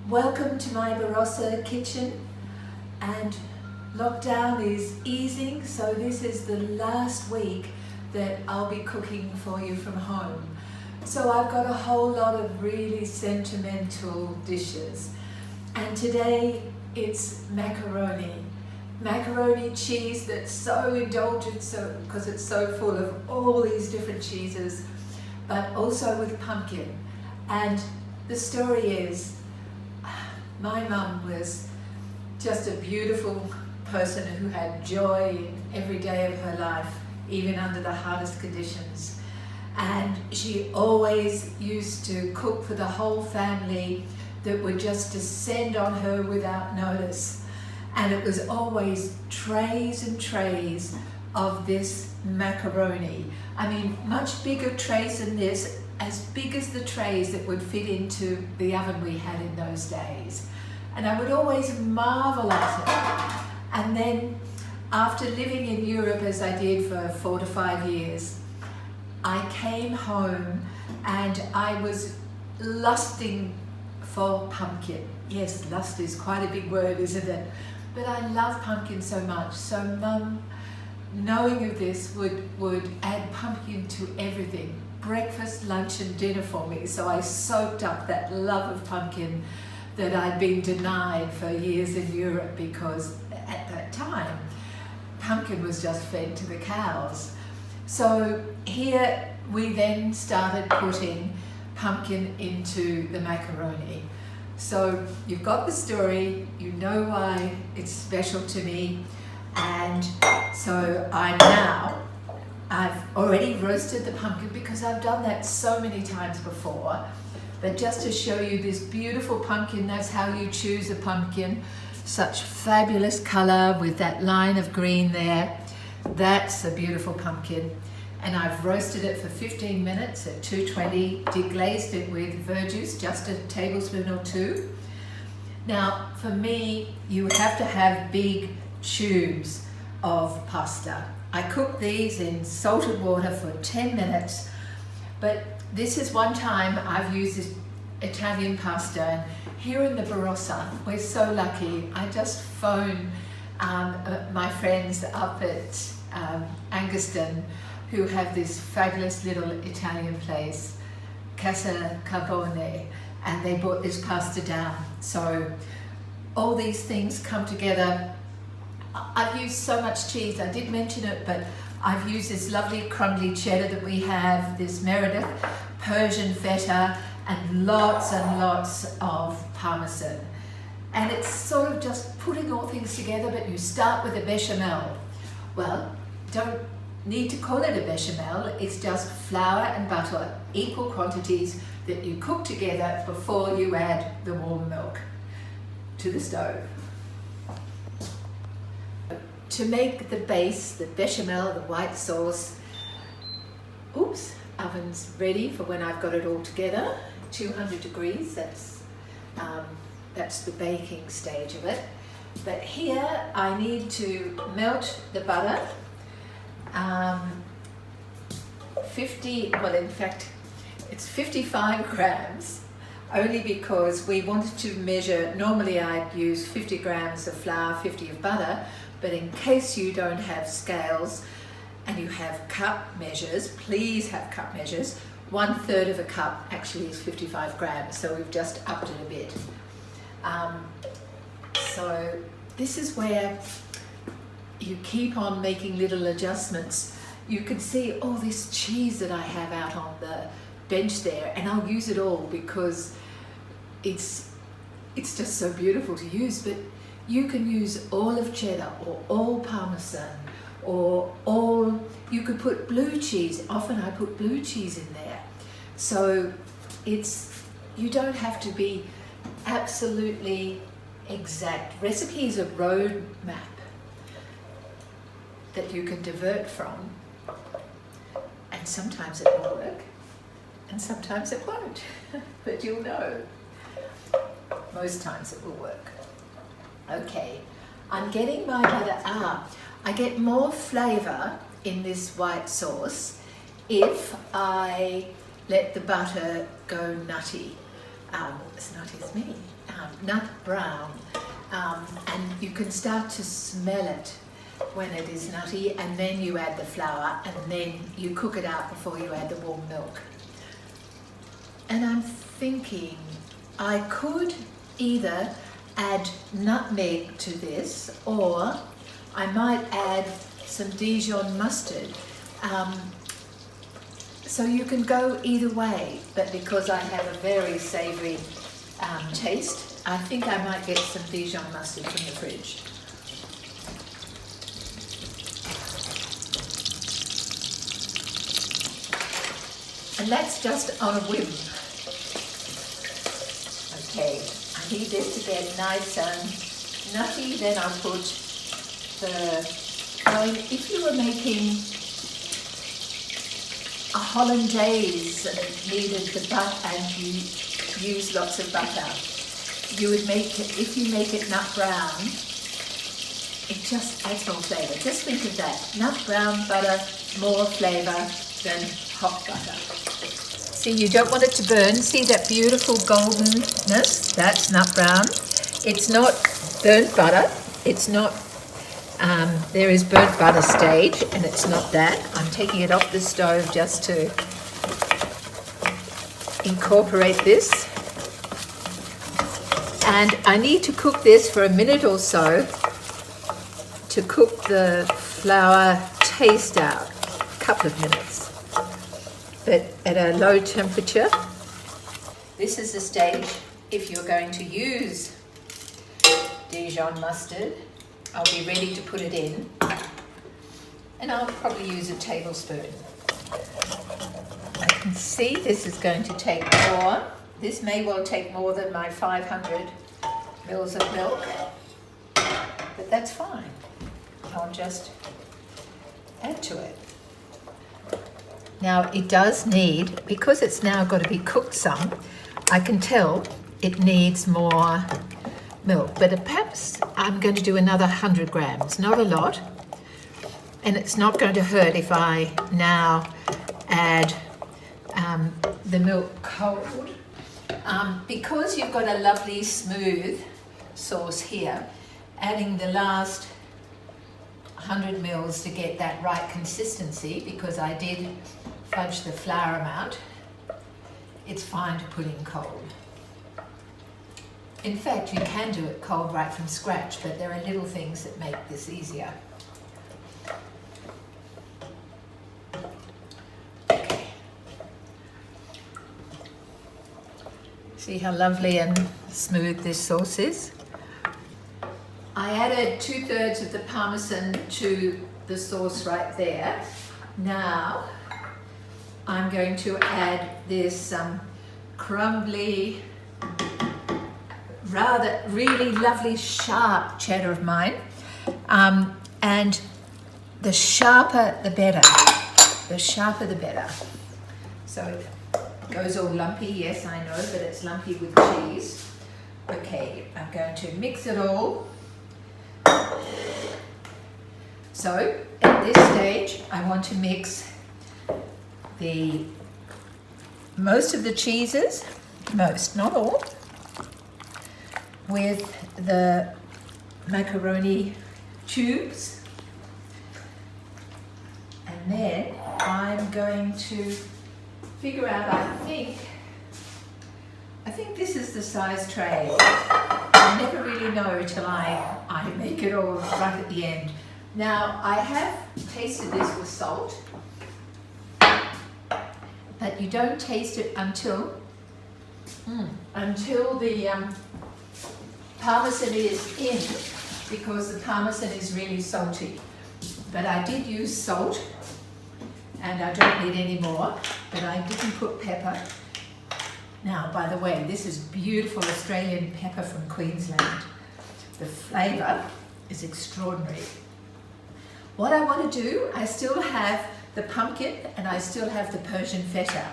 Welcome to my Barossa kitchen, and lockdown is easing, so this is the last week that I'll be cooking for you from home. So I've got a whole lot of really sentimental dishes, and today it's macaroni. Macaroni cheese that's so indulgent, because it's so full of all these different cheeses, but also with pumpkin. And the story is, my mum was just a beautiful person who had joy in every day of her life, even under the hardest conditions. And she always used to cook for the whole family that would just descend on her without notice. And it was always trays and trays of this macaroni. I mean, much bigger trays than this, as big as the trays that would fit into the oven we had in those days. And I would always marvel at it. And then after living in Europe as I did for 4 to 5 years, I came home and I was lusting for pumpkin. Yes, lust is quite a big word, isn't it? But I love pumpkin so much. So Mum, knowing of this, would add pumpkin to everything. Breakfast, lunch and dinner for me. So I soaked up that love of pumpkin that I'd been denied for years in Europe, because at that time, pumpkin was just fed to the cows. So here we then started putting pumpkin into the macaroni. So you've got the story, you know why it's special to me, and so I've already roasted the pumpkin because I've done that so many times before. But just to show you this beautiful pumpkin, that's how you choose a pumpkin. Such fabulous color with that line of green there. That's a beautiful pumpkin. And I've roasted it for 15 minutes at 220, deglazed it with verjuice, just a tablespoon or 2. Now, for me, you have to have big tubes of pasta. I cook these in salted water for 10 minutes, but this is one time I've used this Italian pasta, and here in the Barossa, we're so lucky. I just phone my friends up at Anguston, who have this fabulous little Italian place, Casa Carbone, and they brought this pasta down. So all these things come together. I've used so much cheese, I did mention it, but I've used this lovely crumbly cheddar that we have, this Meredith Persian feta, and lots of parmesan. And it's sort of just putting all things together, but you start with a bechamel. Well, don't need to call it a bechamel, it's just flour and butter, equal quantities that you cook together before you add the warm milk to the stove. To make the base, the bechamel, the white sauce, oven's ready for when I've got it all together, 200 degrees, that's the baking stage of it. But here I need to melt the butter, it's 55 grams, only because we wanted to measure. Normally I'd use 50 grams of flour, 50 of butter, but in case you don't have scales and you have cup measures, please have cup measures. 1/3 of a cup actually is 55 grams, so we've just upped it a bit. So this is where you keep on making little adjustments. You can see all this cheese that I have out on the bench there, and I'll use it all because it's just so beautiful to use. But you can use all of cheddar or all parmesan, or all, you could put blue cheese. Often I put blue cheese in there. So you don't have to be absolutely exact. Recipe is a road map that you can divert from, and sometimes it will work and sometimes it won't, but you'll know. Most times it will work. Okay, I'm getting my butter. I get more flavour in this white sauce if I let the butter go nutty. as nutty as me, nut brown, and you can start to smell it when it is nutty, and then you add the flour, and then you cook it out before you add the warm milk. And I'm thinking I could either add nutmeg to this, or I might add some Dijon mustard. So you can go either way, but because I have a very savoury taste, I think I might get some Dijon mustard from the fridge. And that's just on a whim. Okay, I need this to get nice and nutty, then I'll put if you were making a hollandaise and needed the butter and you use lots of butter, you would make it, if you make it nut brown, it just adds more flavour. Just think of that, nut brown butter, more flavour than hot butter. See, you don't want it to burn. See that beautiful goldenness? That's nut brown. It's not burnt butter. It's not, there is burnt butter stage, and it's not that. I'm taking it off the stove just to incorporate this. And I need to cook this for a minute or so to cook the flour taste out, a couple of minutes. But at a low temperature. This is the stage, if you're going to use Dijon mustard, I'll be ready to put it in, and I'll probably use a tablespoon. I can see this is going to take more. This may well take more than my 500 mils of milk, but that's fine. I'll just add to it. Now it does need, because it's now got to be cooked some, I can tell it needs more milk, but perhaps I'm going to do another 100 grams, not a lot, and it's not going to hurt if I now add the milk cold. Because you've got a lovely smooth sauce here, adding the last 100 mils to get that right consistency, because I did fudge the flour amount, it's fine to put in cold. In fact, you can do it cold right from scratch, but there are little things that make this easier. Okay. See how lovely and smooth this sauce is? I added 2/3 of the Parmesan to the sauce right there. Now I'm going to add this crumbly, rather really lovely sharp cheddar of mine, and the sharper the better. The sharper the better. So it goes all lumpy, yes I know, but it's lumpy with cheese. Okay, I'm going to mix it all. So at this stage I want to mix most of the cheeses, most, not all, with the macaroni tubes, and then I'm going to figure out, I think this is the size tray. I never really know till I make it all right at the end. Now I have tasted this with salt, but you don't taste it until the Parmesan is in, because the Parmesan is really salty. But I did use salt, and I don't need any more, but I didn't put pepper. Now, by the way, this is beautiful Australian pepper from Queensland. The flavour is extraordinary. What I want to do, I still have the pumpkin and I still have the Persian feta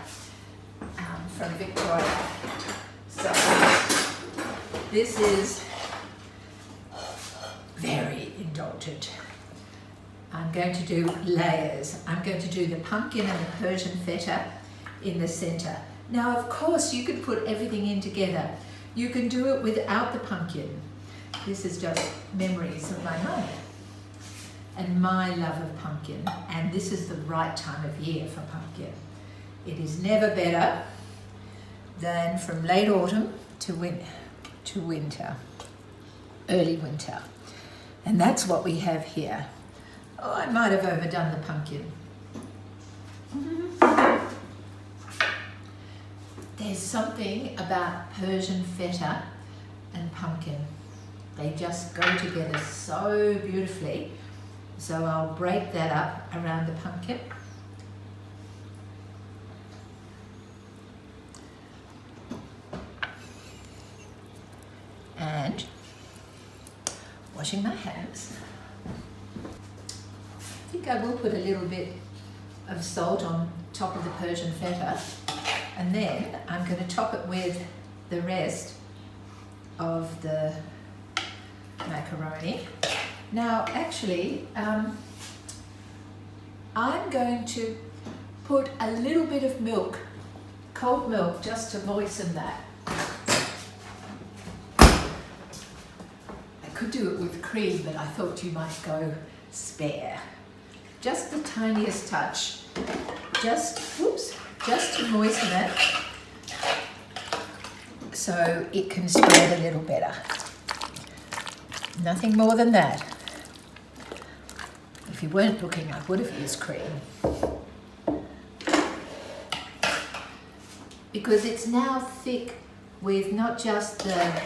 from Victoria. So this is very indulgent. I'm going to do layers. I'm going to do the pumpkin and the Persian feta in the center. Now, of course, you could put everything in together. You can do it without the pumpkin. This is just memories of my mum and my love of pumpkin. And this is the right time of year for pumpkin. It is never better than from late autumn to winter, early winter. And that's what we have here. Oh, I might have overdone the pumpkin. There's something about Persian feta and pumpkin. They just go together so beautifully. So I'll break that up around the pumpkin. And washing my hands. I think I will put a little bit of salt on top of the Persian feta, and then I'm going to top it with the rest of the macaroni. Now actually I'm going to put a little bit of milk, cold milk, just to moisten that. I could do it with cream, but I thought you might go spare. Just the tiniest touch, just to moisten it so it can spread a little better. Nothing more than that. If you weren't looking, I would have used cream. Because it's now thick with not just the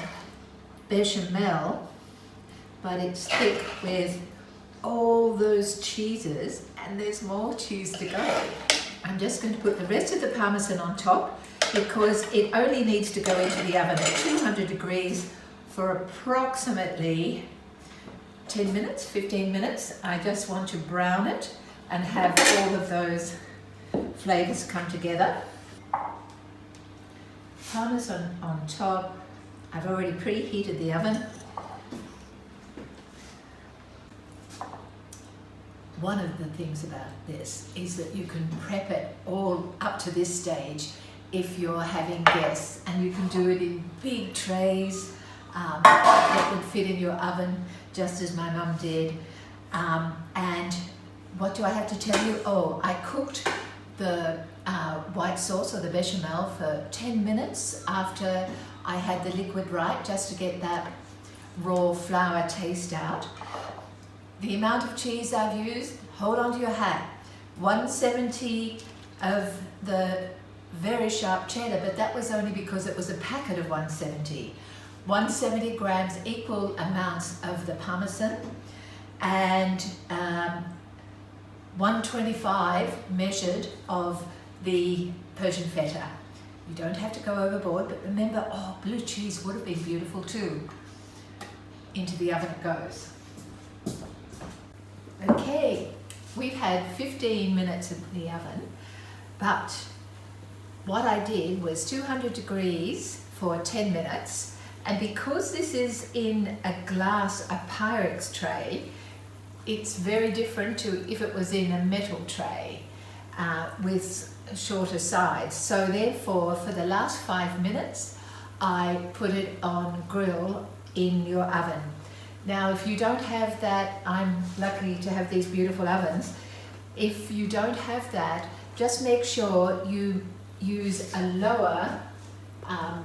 bechamel, but it's thick with all those cheeses, and there's more cheese to go. I'm just going to put the rest of the parmesan on top because it only needs to go into the oven at 200 degrees for approximately 10 minutes, 15 minutes. I just want to brown it and have all of those flavors come together. Parmesan on top. I've already preheated the oven. One of the things about this is that you can prep it all up to this stage if you're having guests, and you can do it in big trays that would fit in your oven, just as my mum did. And what do I have to tell you? Oh, I cooked the white sauce or the bechamel for 10 minutes after I had the liquid right, just to get that raw flour taste out. The amount of cheese I've used, hold on to your hat, 170 of the very sharp cheddar, but that was only because it was a packet of 170. 170 grams, equal amounts of the parmesan, and 125 measured of the Persian feta. You don't have to go overboard, but remember, oh, blue cheese would have been beautiful too. Into the oven it goes. Okay, we've had 15 minutes in the oven, but what I did was 200 degrees for 10 minutes, and because this is in a glass, a Pyrex tray, it's very different to if it was in a metal tray with shorter sides. So therefore, for the last 5 minutes, I put it on grill in your oven. Now, if you don't have that, I'm lucky to have these beautiful ovens. If you don't have that, just make sure you use a lower, a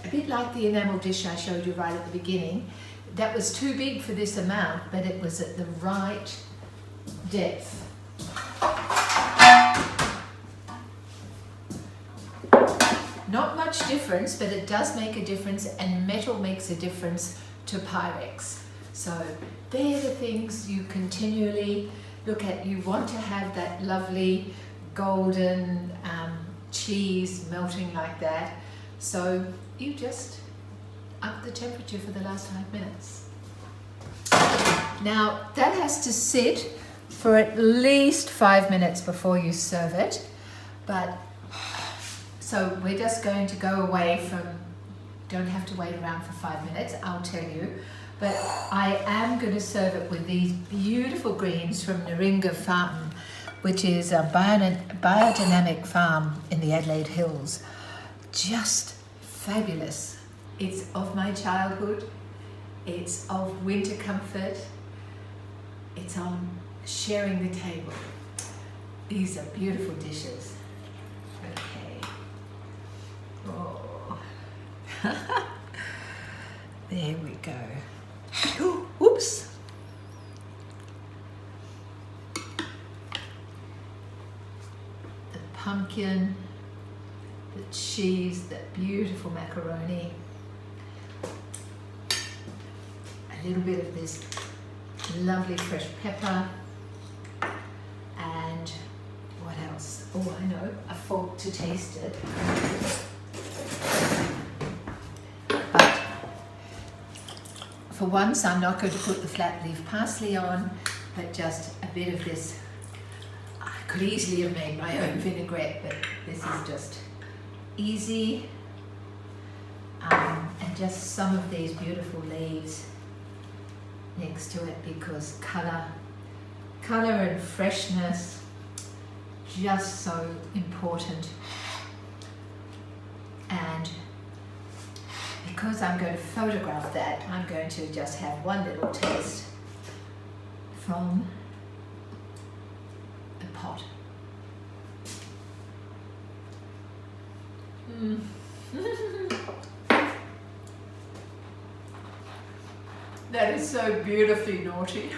bit like the enamel dish I showed you right at the beginning. That was too big for this amount, but it was at the right depth. Not much difference, but it does make a difference, and metal makes a difference to Pyrex. So they're the things you continually look at. You want to have that lovely golden cheese melting like that. So you just up the temperature for the last 5 minutes. Now that has to sit for at least 5 minutes before you serve it. But so we're just going to go away from, don't have to wait around for 5 minutes, I'll tell you. But I am going to serve it with these beautiful greens from Naringa Farm, which is a biodynamic farm in the Adelaide Hills. just fabulous. It's of my childhood, it's of winter comfort, it's on sharing the table. These are beautiful dishes. Okay. Oh. There we go. Ooh, oops. The pumpkin, the cheese, the beautiful macaroni. A little bit of this lovely fresh pepper. And what else? Oh, I know, a fork to taste it. But for once, I'm not going to put the flat leaf parsley on, but just a bit of this. I could easily have made my own vinaigrette, but this is just easy. And just some of these beautiful leaves next to it, because colour and freshness, just so important. And because I'm going to photograph that, I'm going to just have one little taste from the pot. That is so beautifully naughty.